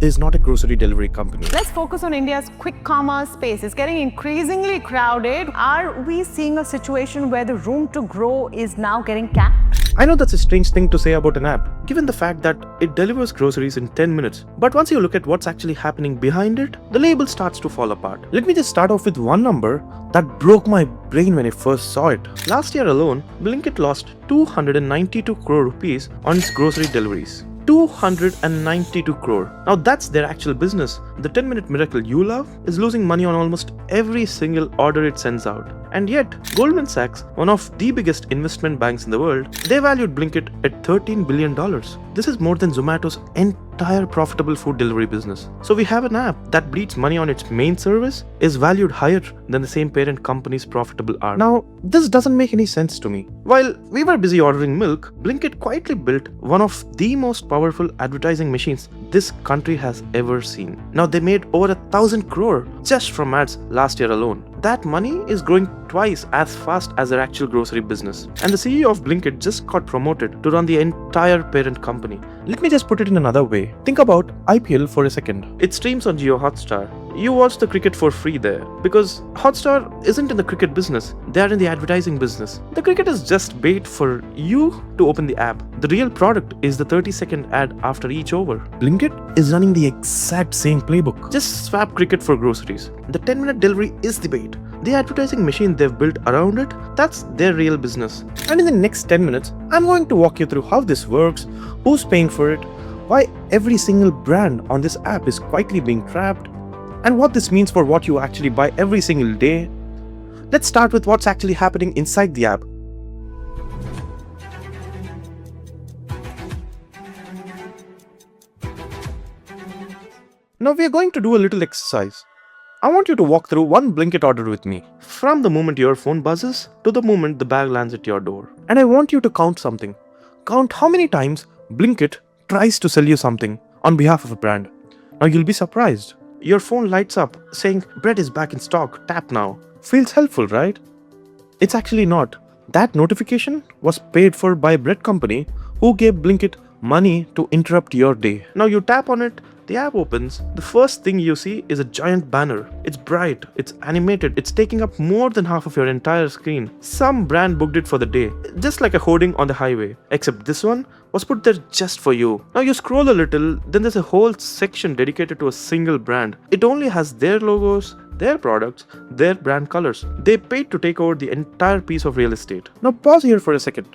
is not a grocery delivery company. Let's focus on India's quick commerce space. It's getting increasingly crowded. Are we seeing a situation where the room to grow is now getting capped? I know that's a strange thing to say about an app, given the fact that it delivers groceries in 10 minutes. But once you look at what's actually happening behind it, the label starts to fall apart. Let me just start off with one number that broke my brain when I first saw it. Last year alone, Blinkit lost 292 crore rupees on its grocery deliveries. 292 crore. Now that's their actual business. The 10-minute miracle you love is losing money on almost every single order it sends out. And yet, Goldman Sachs, one of the biggest investment banks in the world, they valued Blinkit at $13 billion. This is more than Zomato's entire profitable food delivery business. So we have an app that bleeds money on its main service is valued higher than the same parent company's profitable arm. Now, this doesn't make any sense to me. While we were busy ordering milk, Blinkit quietly built one of the most powerful advertising machines this country has ever seen. Now they made over 1,000 crore just from ads last year alone. That money is growing twice as fast as their actual grocery business. And the CEO of Blinkit just got promoted to run the entire parent company. Let me just put it in another way. Think about IPL for a second. It streams on Jio Hotstar. You watch the cricket for free there because Hotstar isn't in the cricket business, they are in the advertising business. The cricket is just bait for you to open the app. The real product is the 30-second ad after each over. Blinkit is running the exact same playbook. Just swap cricket for groceries. The 10-minute delivery is the bait. The advertising machine they've built around it, that's their real business. And in the next 10 minutes, I'm going to walk you through how this works, who's paying for it, why every single brand on this app is quietly being trapped, and what this means for what you actually buy every single day. Let's start with what's actually happening inside the app. Now we are going to do a little exercise. I want you to walk through one Blinkit order with me, from the moment your phone buzzes to the moment the bag lands at your door. And I want you to count something. Count how many times Blinkit tries to sell you something on behalf of a brand. Now you'll be surprised. Your phone lights up saying bread is back in stock, tap now. Feels helpful, right? It's actually not. That notification was paid for by a bread company who gave Blinkit money to interrupt your day. Now you tap on it, the app opens. The first thing you see is a giant banner. It's bright, it's animated, it's taking up more than half of your entire screen. Some brand booked it for the day, just like a hoarding on the highway. Except this one was put there just for you. Now you scroll a little, then there's a whole section dedicated to a single brand. It only has their logos, their products, their brand colors. They paid to take over the entire piece of real estate. Now pause here for a second,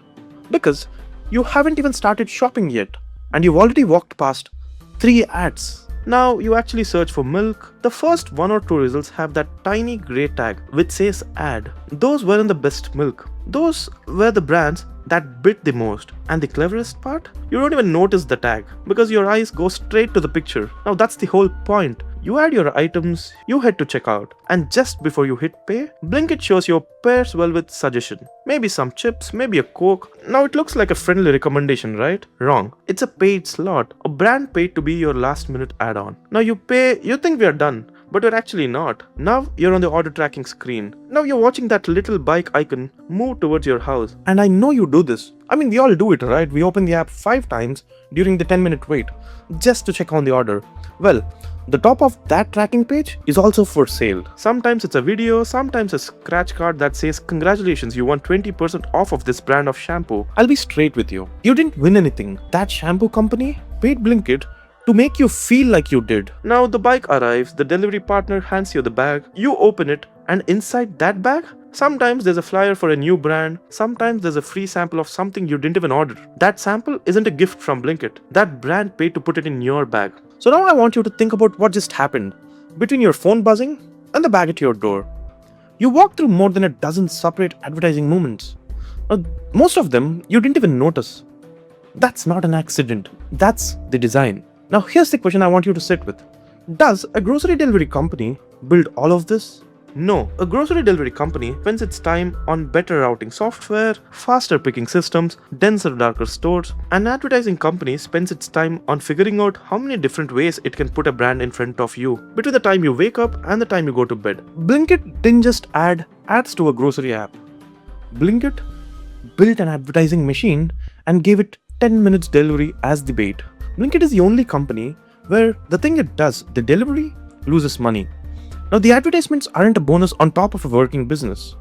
because you haven't even started shopping yet, and you've already walked past 3 ads. Now you actually search for milk. The first 1 or 2 results have that tiny grey tag which says ad. Those weren't the best milk. Those were the brands that bit the most. And the cleverest part? You don't even notice the tag because your eyes go straight to the picture. Now that's the whole point. You add your items, you head to checkout, and just before you hit pay, Blinkit shows your pairs well with suggestion. Maybe some chips, maybe a Coke. Now it looks like a friendly recommendation, right? Wrong. It's a paid slot. A brand paid to be your last minute add-on. Now you pay, you think we are done, but we're actually not. Now you're on the order tracking screen. Now you're watching that little bike icon move towards your house. And I know you do this. I mean, we all do it, right? We open the app 5 times during the 10-minute wait just to check on the order. Well, the top of that tracking page is also for sale. Sometimes it's a video, sometimes a scratch card that says congratulations, you won 20% off of this brand of shampoo. I'll be straight with you. You didn't win anything. That shampoo company paid Blinkit to make you feel like you did. Now the bike arrives, the delivery partner hands you the bag, you open it, and inside that bag, sometimes there's a flyer for a new brand, sometimes there's a free sample of something you didn't even order. That sample isn't a gift from Blinkit. That brand paid to put it in your bag. So now I want you to think about what just happened between your phone buzzing and the bag at your door. You walked through more than a dozen separate advertising moments. Most of them you didn't even notice. That's not an accident. That's the design. Now here's the question I want you to sit with. Does a grocery delivery company build all of this? No, a grocery delivery company spends its time on better routing software, faster picking systems, denser, darker stores. An advertising company spends its time on figuring out how many different ways it can put a brand in front of you between the time you wake up and the time you go to bed. Blinkit didn't just add ads to a grocery app. Blinkit built an advertising machine and gave it 10 minutes delivery as the bait. Blinkit is the only company where the thing it does, the delivery, loses money. Now, the advertisements aren't a bonus on top of a working business.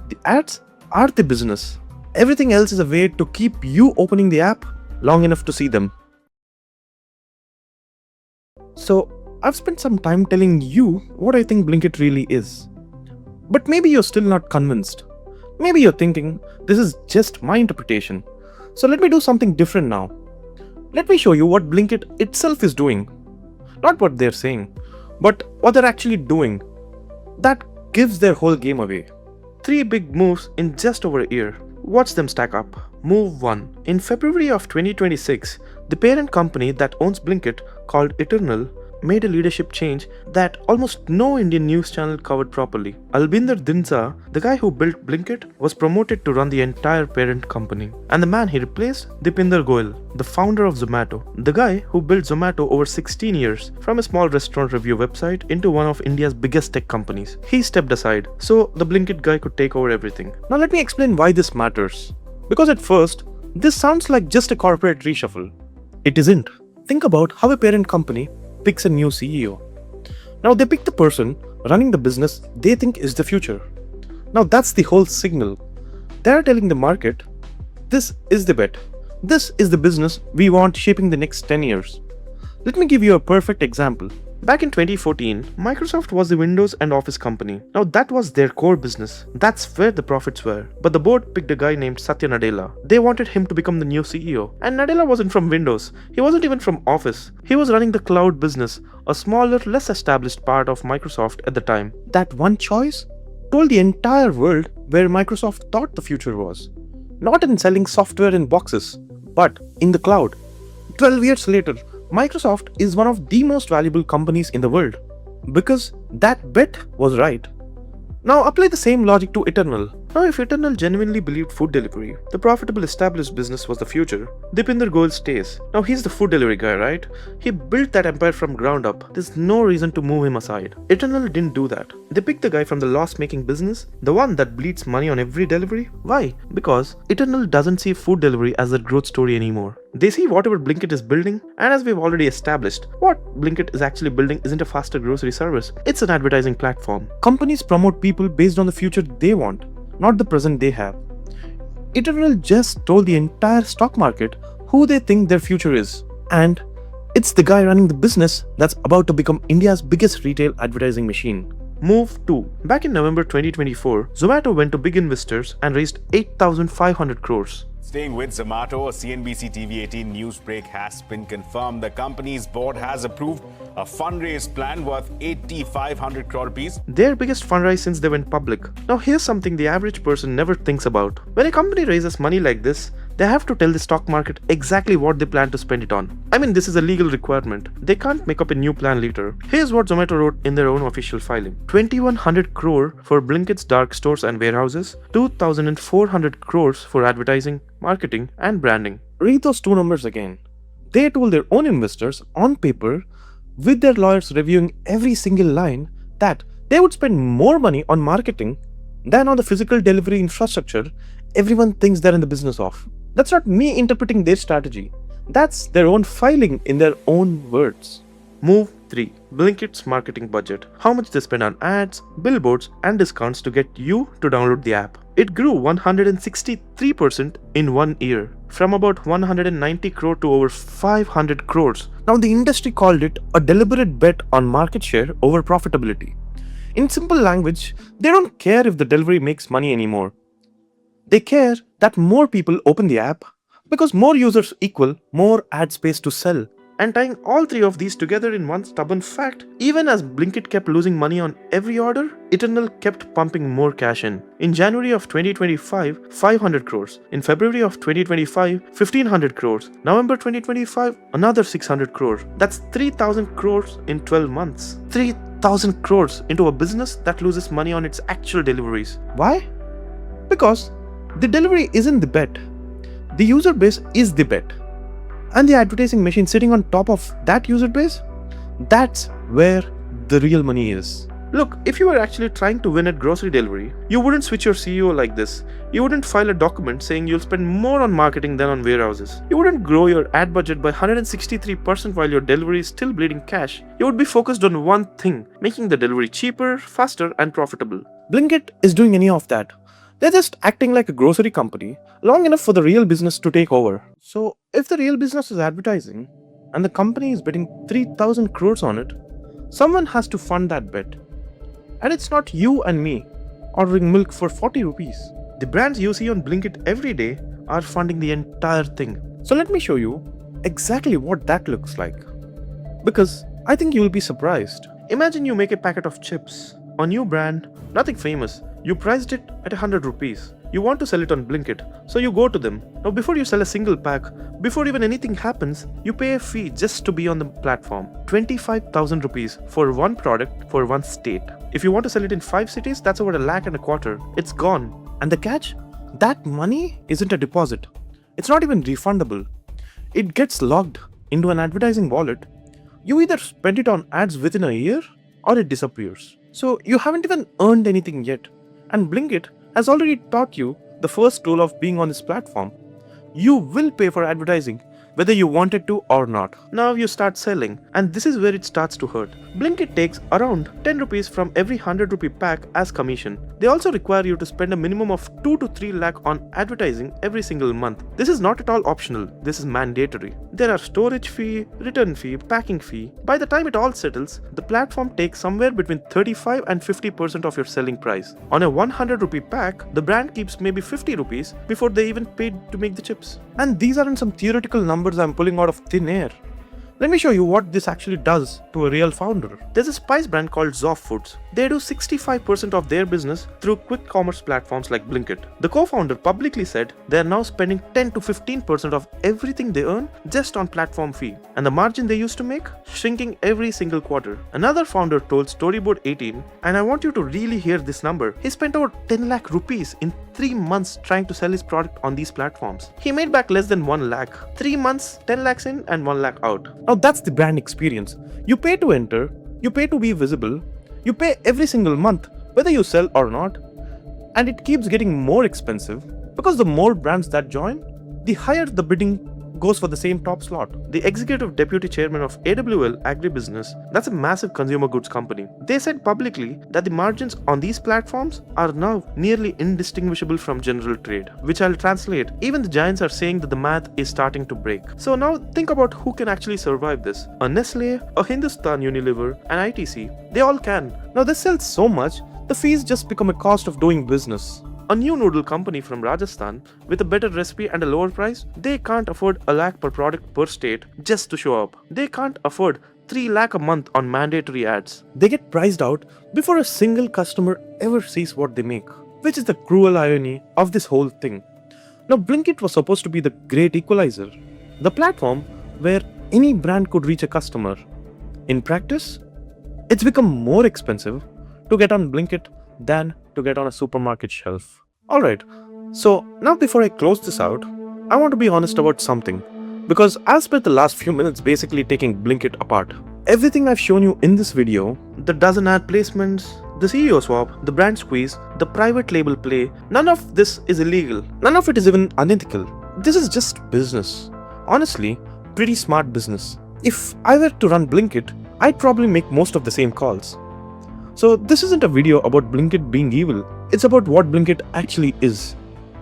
The ads are the business. Everything else is a way to keep you opening the app long enough to see them. So, I've spent some time telling you what I think Blinkit really is. But maybe you're still not convinced. Maybe you're thinking, this is just my interpretation. So let me do something different now. Let me show you what Blinkit itself is doing. Not what they're saying, but what they're actually doing. That gives their whole game away. 3 big moves in just over a year. Watch them stack up. Move 1. In February of 2026, the parent company that owns Blinkit, called Eternal, made a leadership change that almost no Indian news channel covered properly. Albinder Dinsa, the guy who built Blinkit, was promoted to run the entire parent company. And the man he replaced, Dipinder Goyal, the founder of Zomato, the guy who built Zomato over 16 years from a small restaurant review website into one of India's biggest tech companies. He stepped aside so the Blinkit guy could take over everything. Now let me explain why this matters. Because at first, this sounds like just a corporate reshuffle. It isn't. Think about how a parent company picks a new CEO. Now they pick the person running the business they think is the future. Now that's the whole signal. They're telling the market, this is the bet. This is the business we want shaping the next 10 years. Let me give you a perfect example. Back in 2014, Microsoft was the Windows and Office company. Now that was their core business. That's where the profits were. But the board picked a guy named Satya Nadella. They wanted him to become the new CEO. And Nadella wasn't from Windows. He wasn't even from Office. He was running the cloud business, a smaller, less established part of Microsoft at the time. That one choice told the entire world where Microsoft thought the future was. Not in selling software in boxes, but in the cloud. 12 years later, Microsoft is one of the most valuable companies in the world because that bet was right. Now apply the same logic to Eternal. Now if Eternal genuinely believed food delivery, the profitable established business was the future, Dipinder Goyal stays. Now he's the food delivery guy, right? He built that empire from ground up. There's no reason to move him aside. Eternal didn't do that. They picked the guy from the loss-making business, the one that bleeds money on every delivery. Why? Because Eternal doesn't see food delivery as a growth story anymore. They see whatever Blinkit is building, and as we've already established, what Blinkit is actually building isn't a faster grocery service, it's an advertising platform. Companies promote people based on the future they want, not the present they have. Eternal just told the entire stock market who they think their future is. And it's the guy running the business that's about to become India's biggest retail advertising machine. Move 2. Back in November 2024, Zomato went to big investors and raised 8,500 crores. Staying with Zomato, a CNBC TV18 news break has been confirmed. The company's board has approved a fundraise plan worth 8,500 crore rupees. Their biggest fundraise since they went public. Now here's something the average person never thinks about. When a company raises money like this, they have to tell the stock market exactly what they plan to spend it on. I mean, this is a legal requirement. They can't make up a new plan later. Here's what Zomato wrote in their own official filing. 2,100 crore for Blinkit's dark stores and warehouses, 2,400 crores for advertising, marketing, and branding. Read those two numbers again. They told their own investors on paper, with their lawyers reviewing every single line, that they would spend more money on marketing than on the physical delivery infrastructure everyone thinks they're in the business of. That's not me interpreting their strategy. That's their own filing in their own words. Move 3. Blinkit's marketing budget. How much they spend on ads, billboards, and discounts to get you to download the app. It grew 163% in 1 year, from about 190 crore to over 500 crores. Now the industry called it a deliberate bet on market share over profitability. In simple language, they don't care if the delivery makes money anymore. They care that more people open the app because more users equal more ad space to sell. And tying all three of these together in one stubborn fact, even as Blinkit kept losing money on every order, Eternal kept pumping more cash in. In January of 2025, 500 crores. In February of 2025, 1500 crores. November 2025, another 600 crores. That's 3000 crores in 12 months. 3000 crores into a business that loses money on its actual deliveries. Why? Because the delivery isn't the bet. The user base is the bet. And the advertising machine sitting on top of that user base, that's where the real money is. Look, if you were actually trying to win at grocery delivery, you wouldn't switch your CEO like this. You wouldn't file a document saying you'll spend more on marketing than on warehouses. You wouldn't grow your ad budget by 163% while your delivery is still bleeding cash. You would be focused on one thing, making the delivery cheaper, faster, and profitable. Blinkit is doing any of that. They're just acting like a grocery company long enough for the real business to take over. So, if the real business is advertising and the company is betting 3,000 crores on it, someone has to fund that bet. And it's not you and me ordering milk for 40 rupees. The brands you see on Blinkit every day are funding the entire thing. So let me show you exactly what that looks like. Because I think you will be surprised. Imagine you make a packet of chips. A new brand, nothing famous. You priced it at 100 rupees. You want to sell it on Blinkit, so you go to them. Now before you sell a single pack, before even anything happens, you pay a fee just to be on the platform. 25,000 rupees for one product for one state. If you want to sell it in 5 cities, that's over 1,250,000. It's gone. And the catch? That money isn't a deposit. It's not even refundable. It gets logged into an advertising wallet. You either spend it on ads within a year or it disappears. So you haven't even earned anything yet. And Blinkit has already taught you the first rule of being on this platform. You will pay for advertising whether you wanted to or not. Now you start selling, and this is where it starts to hurt. Blinkit takes around 10 rupees from every 100 rupee pack as commission. They also require you to spend a minimum of 2 to 3 lakh on advertising every single month. This is not at all optional, this is mandatory. There are storage fee, return fee, packing fee. By the time it all settles, the platform takes somewhere between 35 and 50% of your selling price. On a 100 rupee pack, the brand keeps maybe 50 rupees before they even paid to make the chips. And these aren't some theoretical numbers I'm pulling out of thin air. Let me show you what this actually does to a real founder. There's a spice brand called Zoff Foods. They do 65% of their business through quick commerce platforms like Blinkit. The co-founder publicly said they're now spending 10 to 15% of everything they earn just on platform fee. And the margin they used to make? Shrinking every single quarter. Another founder told Storyboard 18, and I want you to really hear this number, he spent over 10 lakh rupees in 3 months trying to sell his product on these platforms. He made back less than 1 lakh. 3 months, 10 lakhs in and 1 lakh out. Now that's the brand experience. You pay to enter, you pay to be visible, you pay every single month whether you sell or not, and it keeps getting more expensive because the more brands that join, the higher the bidding goes for the same top slot. The executive deputy chairman of AWL Agribusiness, that's a massive consumer goods company, they said publicly that the margins on these platforms are now nearly indistinguishable from general trade, which I'll translate. Even the giants are saying that the math is starting to break. So now think about who can actually survive this. A Nestle, a Hindustan Unilever, an ITC, they all can. Now this sells so much, the fees just become a cost of doing business. A new noodle company from Rajasthan with a better recipe and a lower price, they can't afford 1 lakh per product per state just to show up. They can't afford 3 lakh a month on mandatory ads. They get priced out before a single customer ever sees what they make, which is the cruel irony of this whole thing. Now Blinkit was supposed to be the great equalizer, the platform where any brand could reach a customer. In practice, it's become more expensive to get on Blinkit than to get on a supermarket shelf. Alright, so now before I close this out, I want to be honest about something, because I've spent the last few minutes basically taking Blinkit apart. Everything I've shown you in this video, the dozen ad placements, the CEO swap, the brand squeeze, the private label play, none of this is illegal. None of it is even unethical. This is just business. Honestly, pretty smart business. If I were to run Blinkit, I'd probably make most of the same calls. So this isn't a video about Blinkit being evil, it's about what Blinkit actually is,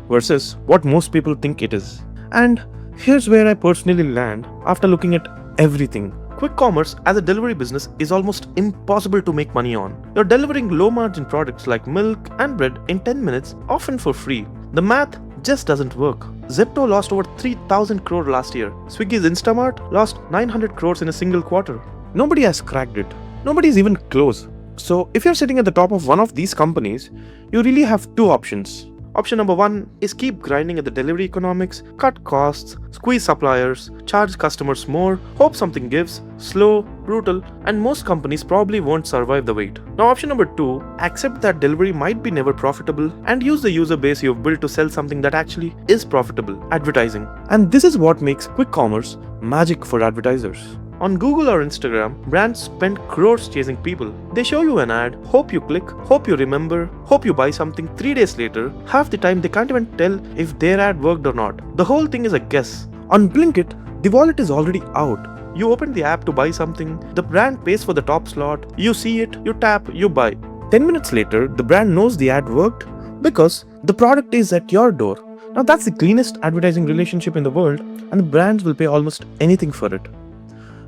versus what most people think it is. And here's where I personally land after looking at everything. Quick commerce as a delivery business is almost impossible to make money on. You're delivering low margin products like milk and bread in 10 minutes, often for free. The math just doesn't work. Zepto lost over 3,000 crore last year. Swiggy's Instamart lost 900 crores in a single quarter. Nobody has cracked it. Nobody's even close. So if you're sitting at the top of one of these companies, you really have two options. Option number 1 is keep grinding at the delivery economics, cut costs, squeeze suppliers, charge customers more, hope something gives, slow, brutal, and most companies probably won't survive the wait. Now option number 2, accept that delivery might be never profitable and use the user base you've built to sell something that actually is profitable, advertising. And this is what makes quick commerce magic for advertisers. On Google or Instagram, brands spend crores chasing people. They show you an ad, hope you click, hope you remember, hope you buy something. 3 days later, half the time they can't even tell if their ad worked or not. The whole thing is a guess. On Blinkit, the wallet is already out. You open the app to buy something, the brand pays for the top slot, you see it, you tap, you buy. 10 minutes later, the brand knows the ad worked because the product is at your door. Now that's the cleanest advertising relationship in the world, and the brands will pay almost anything for it.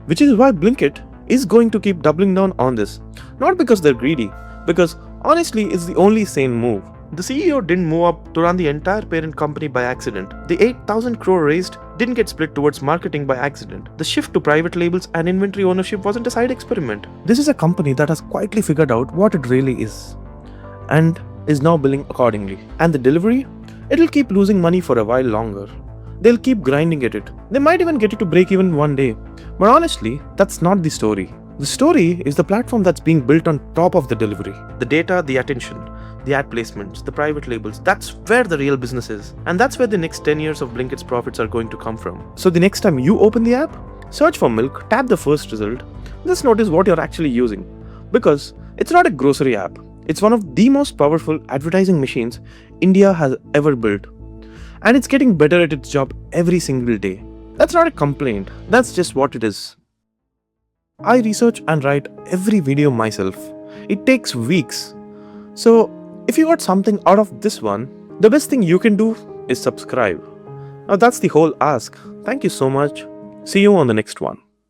Which is why Blinkit is going to keep doubling down on this. Not because they're greedy, because honestly it's the only sane move. The CEO didn't move up to run the entire parent company by accident. The 8,000 crore raised didn't get split towards marketing by accident. The shift to private labels and inventory ownership wasn't a side experiment. This is a company that has quietly figured out what it really is, and is now billing accordingly. And the delivery? It'll keep losing money for a while longer. They'll keep grinding at it. They might even get it to break even one day. But honestly, that's not the story. The story is the platform that's being built on top of the delivery. The data, the attention, the ad placements, the private labels, that's where the real business is. And that's where the next 10 years of Blinkit's profits are going to come from. So the next time you open the app, search for milk, tap the first result, just notice what you're actually using. Because it's not a grocery app. It's one of the most powerful advertising machines India has ever built. And it's getting better at its job every single day. That's not a complaint, that's just what it is. I research and write every video myself. It takes weeks. So, if you got something out of this one, the best thing you can do is subscribe. Now that's the whole ask. Thank you so much. See you on the next one.